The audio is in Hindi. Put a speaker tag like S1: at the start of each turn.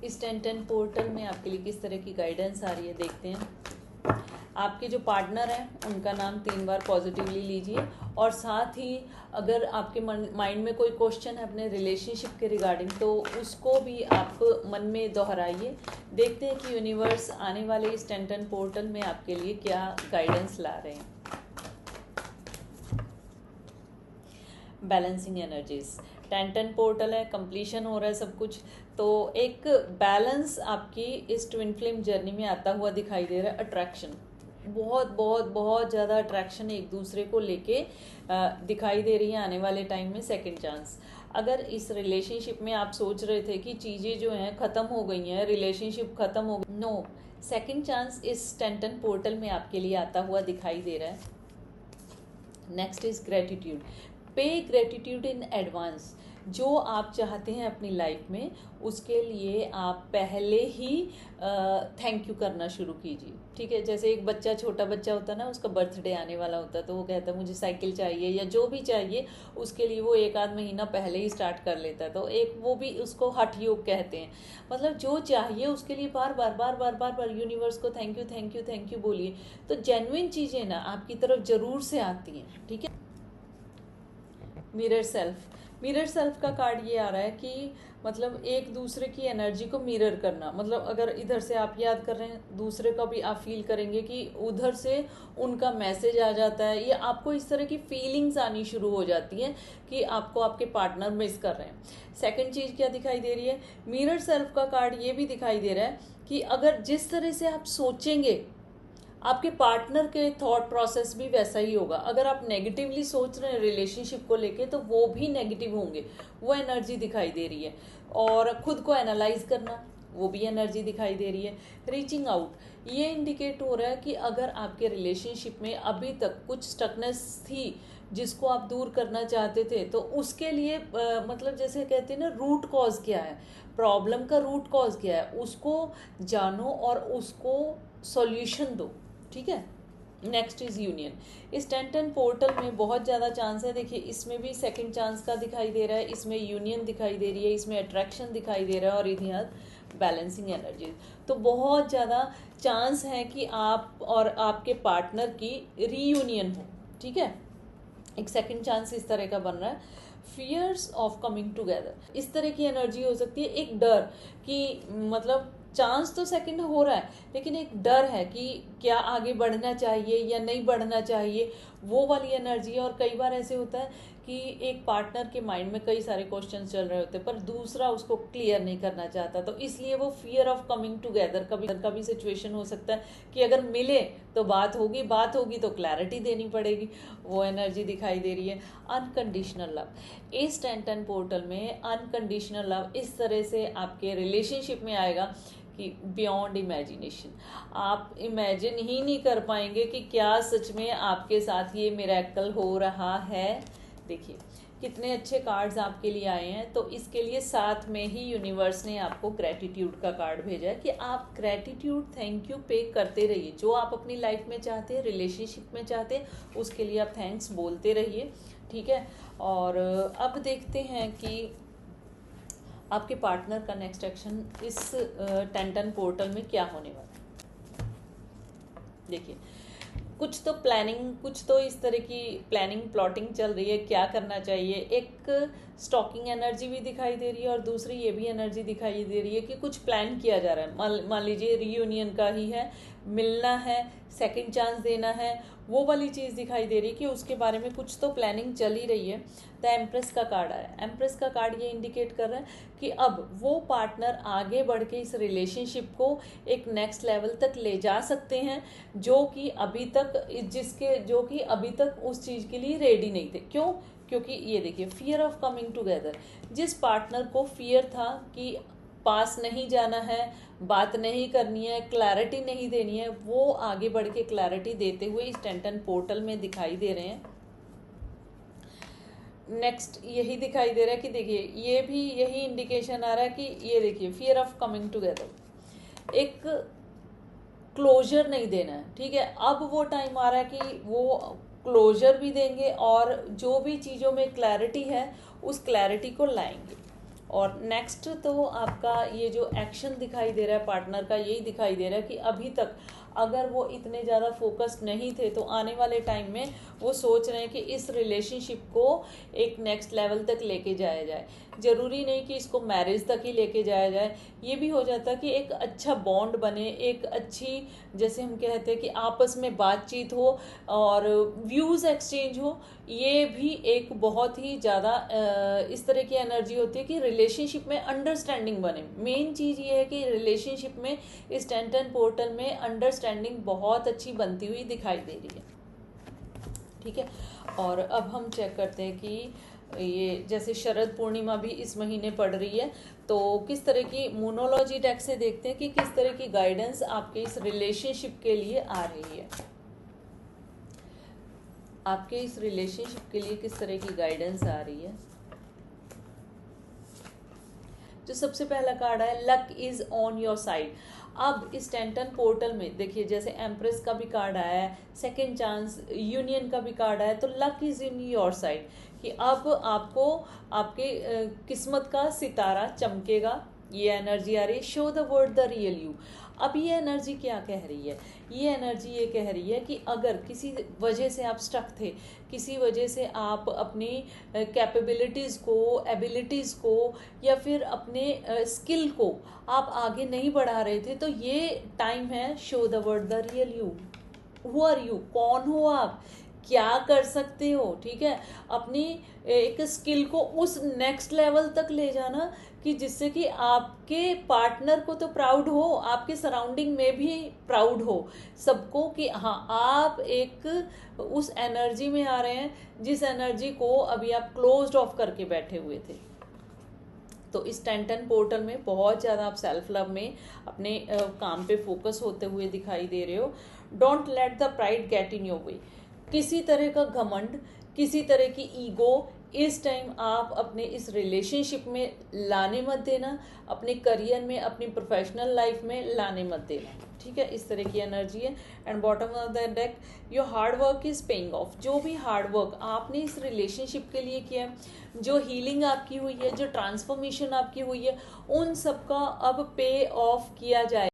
S1: इस 1010 पोर्टल में आपके लिए किस तरह की गाइडेंस आ रही है देखते हैं। आपके जो पार्टनर हैं उनका नाम 3 बार पॉजिटिवली लीजिए और साथ ही अगर आपके माइंड में कोई क्वेश्चन है अपने रिलेशनशिप के रिगार्डिंग तो उसको भी आप मन में दोहराइए। देखते हैं कि यूनिवर्स आने वाले इस 1010 पोर्टल में आपके लिए क्या गाइडेंस ला रहे हैं। बैलेंसिंग एनर्जीज 1010 पोर्टल है, कंप्लीशन हो रहा है सब कुछ, तो एक बैलेंस आपकी इस ट्विन फ्लेम जर्नी में आता हुआ दिखाई दे रहा है। अट्रैक्शन, बहुत बहुत बहुत ज़्यादा अट्रैक्शन एक दूसरे को लेके दिखाई दे रही है आने वाले टाइम में। सेकंड चांस, अगर इस रिलेशनशिप में आप सोच रहे थे कि चीज़ें जो हैं ख़त्म हो गई हैं, रिलेशनशिप ख़त्म हो गई, नो, सेकंड चांस इस 1010 पोर्टल में आपके लिए आता हुआ दिखाई दे रहा है। नेक्स्ट इज ग्रेटिट्यूड, पे ग्रेटिट्यूड इन एडवांस। जो आप चाहते हैं अपनी लाइफ में उसके लिए आप पहले ही थैंक यू करना शुरू कीजिए। ठीक है, जैसे एक बच्चा, छोटा बच्चा होता है ना, उसका बर्थडे आने वाला होता है तो वो कहता है मुझे साइकिल चाहिए या जो भी चाहिए, उसके लिए वो 1 आध महीना पहले ही स्टार्ट कर लेता है। तो एक वो भी उसको हठ योग कहते हैं, मतलब जो चाहिए उसके लिए बार बार बार बार बार बार यूनिवर्स को thank you thank you thank you बोलिए, तो जेन्युइन चीज़ें ना आपकी तरफ ज़रूर से आती हैं। ठीक है। मिरर सेल्फ, मिरर सेल्फ का कार्ड ये आ रहा है कि मतलब एक दूसरे की एनर्जी को मिरर करना, मतलब अगर इधर से आप याद कर रहे हैं दूसरे का भी आप फील करेंगे कि उधर से उनका मैसेज आ जाता है, या आपको इस तरह की फीलिंग्स आनी शुरू हो जाती हैं कि आपको आपके पार्टनर मिस कर रहे हैं। सेकंड चीज़ क्या दिखाई दे रही है, मिरर सेल्फ का कार्ड ये भी दिखाई दे रहा है कि अगर जिस तरह से आप सोचेंगे आपके पार्टनर के थॉट प्रोसेस भी वैसा ही होगा। अगर आप नेगेटिवली सोच रहे हैं रिलेशनशिप को लेके तो वो भी नेगेटिव होंगे, वो एनर्जी दिखाई दे रही है। और खुद को एनालाइज करना, वो भी एनर्जी दिखाई दे रही है। रीचिंग आउट, ये इंडिकेट हो रहा है कि अगर आपके रिलेशनशिप में अभी तक कुछ स्टकनेस थी जिसको आप दूर करना चाहते थे, तो उसके लिए मतलब जैसे कहते हैं ना, रूट कॉज क्या है, प्रॉब्लम का रूट कॉज क्या है, उसको जानो और उसको सॉल्यूशन दो। ठीक है। नेक्स्ट इज यूनियन, इस 1010 पोर्टल में बहुत ज़्यादा चांस है। देखिए इसमें भी सेकंड चांस का दिखाई दे रहा है, इसमें यूनियन दिखाई दे रही है, इसमें अट्रैक्शन दिखाई दे रहा है और इधर बैलेंसिंग एनर्जी। तो बहुत ज़्यादा चांस है कि आप और आपके पार्टनर की रीयूनियन हो। ठीक है, एक सेकंड चांस इस तरह का बन रहा है। फियर्स ऑफ कमिंग टुगेदर, इस तरह की एनर्जी हो सकती है। एक डर कि मतलब चांस तो सेकंड हो रहा है लेकिन एक डर है कि क्या आगे बढ़ना चाहिए या नहीं बढ़ना चाहिए, वो वाली एनर्जी है। और कई बार ऐसे होता है कि एक पार्टनर के माइंड में कई सारे क्वेश्चंस चल रहे होते हैं पर दूसरा उसको क्लियर नहीं करना चाहता, तो इसलिए वो फियर ऑफ कमिंग टुगेदर का भी सिचुएशन हो सकता है कि अगर मिले तो बात होगी तो क्लैरिटी देनी पड़ेगी, वो एनर्जी दिखाई दे रही है। अनकंडीशनल लव, इस 1010 पोर्टल में अनकंडीशनल लव इस तरह से आपके रिलेशनशिप में आएगा कि बियॉन्ड इमेजिनेशन, आप इमेजिन ही नहीं कर पाएंगे कि क्या सच में आपके साथ ये मिरेकल हो रहा है। देखिए कितने अच्छे कार्ड्स आपके लिए आए हैं। तो इसके लिए साथ में ही यूनिवर्स ने आपको ग्रेटिट्यूड का कार्ड भेजा है कि आप ग्रेटिट्यूड थैंक यू पे करते रहिए। जो आप अपनी लाइफ में चाहते हैं, रिलेशनशिप में चाहते हैं, उसके लिए आप थैंक्स बोलते रहिए। ठीक है। और अब देखते हैं कि आपके पार्टनर का नेक्स्ट एक्शन इस 1010 पोर्टल में क्या होने वाला है। देखिए कुछ तो प्लानिंग, कुछ तो इस तरह की प्लानिंग प्लॉटिंग चल रही है, क्या करना चाहिए। एक स्टॉकिंग एनर्जी भी दिखाई दे रही है और दूसरी ये भी एनर्जी दिखाई दे रही है कि कुछ प्लान किया जा रहा है। मान लीजिए रीयूनियन का ही है, मिलना है, सेकंड चांस देना है, वो वाली चीज़ दिखाई दे रही है कि उसके बारे में कुछ तो प्लानिंग चल ही रही है। द एम्प्रेस का कार्ड आया, एम्प्रेस का कार्ड ये इंडिकेट कर रहा है कि अब वो पार्टनर आगे बढ़ के इस रिलेशनशिप को एक नेक्स्ट लेवल तक ले जा सकते हैं जो कि अभी तक उस चीज़ के लिए रेडी नहीं थे। क्यों? क्योंकि ये देखिए फियर ऑफ कमिंग टुगेदर, जिस पार्टनर को फियर था कि पास नहीं जाना है, बात नहीं करनी है, क्लैरिटी नहीं देनी है, वो आगे बढ़ के क्लैरिटी देते हुए इस 1010 पोर्टल में दिखाई दे रहे हैं। नेक्स्ट यही दिखाई दे रहा है कि देखिए ये भी यही इंडिकेशन आ रहा है कि ये देखिए फियर ऑफ कमिंग टुगेदर, एक क्लोजर नहीं देना है। ठीक है, अब वो टाइम आ रहा है कि वो क्लोजर भी देंगे और जो भी चीज़ों में क्लैरिटी है उस क्लैरिटी को लाएंगे। और नेक्स्ट तो आपका ये जो एक्शन दिखाई दे रहा है पार्टनर का, यही दिखाई दे रहा है कि अभी तक अगर वो इतने ज़्यादा फोकस्ड नहीं थे तो आने वाले टाइम में वो सोच रहे हैं कि इस रिलेशनशिप को एक नेक्स्ट लेवल तक लेके जाया जाए। ज़रूरी नहीं कि इसको मैरिज तक ही लेके जाया जाए, ये भी हो जाता है कि एक अच्छा बॉन्ड बने, एक अच्छी, जैसे हम कहते हैं कि आपस में बातचीत हो और व्यूज़ एक्सचेंज हो। ये भी एक बहुत ही ज़्यादा इस तरह की एनर्जी होती है कि रिलेशनशिप में अंडरस्टैंडिंग बने। मेन चीज़ ये है कि रिलेशनशिप में इस 10-10 पोर्टल में अंडरस्टैंडिंग बहुत अच्छी बनती हुई दिखाई दे रही है। ठीक है, और अब हम चेक करते हैं कि ये जैसे शरद पूर्णिमा भी इस महीने पड़ रही है, तो किस तरह की मोनोलॉजी डेक से देखते हैं कि किस तरह की गाइडेंस आपके इस रिलेशनशिप के लिए आ रही है। आपके इस रिलेशनशिप के लिए किस तरह की गाइडेंस आ रही है। जो सबसे पहला कार्ड है, luck is on your side. अब इस 10-10 पोर्टल में देखिए, जैसे एम्प्रेस का भी कार्ड आया है, सेकंड चांस, यूनियन का भी कार्ड आया है, तो luck is in your side कि अब आपको आपके किस्मत का सितारा चमकेगा। ये एनर्जी आ रही है। Show the world the real you. अब ये एनर्जी क्या कह रही है, ये एनर्जी ये कह रही है कि अगर किसी वजह से आप स्टक थे, किसी वजह से आप अपनी कैपेबिलिटीज़ को, एबिलिटीज़ को या फिर अपने स्किल को आप आगे नहीं बढ़ा रहे थे, तो ये टाइम है show the world the real you. Who are you, कौन हो आप, क्या कर सकते हो। ठीक है, अपनी एक स्किल को उस नेक्स्ट लेवल तक ले जाना कि जिससे कि आपके पार्टनर को तो प्राउड हो, आपके सराउंडिंग में भी प्राउड हो सबको कि हाँ आप एक उस एनर्जी में आ रहे हैं जिस एनर्जी को अभी आप क्लोज्ड ऑफ करके बैठे हुए थे। तो इस 10-10 पोर्टल में बहुत ज़्यादा आप सेल्फ लव में अपने काम पे फोकस होते हुए दिखाई दे रहे हो। Don't let the pride get in your way. किसी तरह का घमंड, किसी तरह की ईगो इस टाइम आप अपने इस रिलेशनशिप में लाने मत देना, अपने करियर में, अपनी प्रोफेशनल लाइफ में लाने मत देना। ठीक है, इस तरह की एनर्जी है। And bottom of the deck, your hard work is paying off. जो भी हार्ड वर्क आपने इस रिलेशनशिप के लिए किया, जो हीलिंग आपकी हुई है, जो ट्रांसफॉर्मेशन आपकी हुई है, उन सबका अब पे ऑफ किया जाए।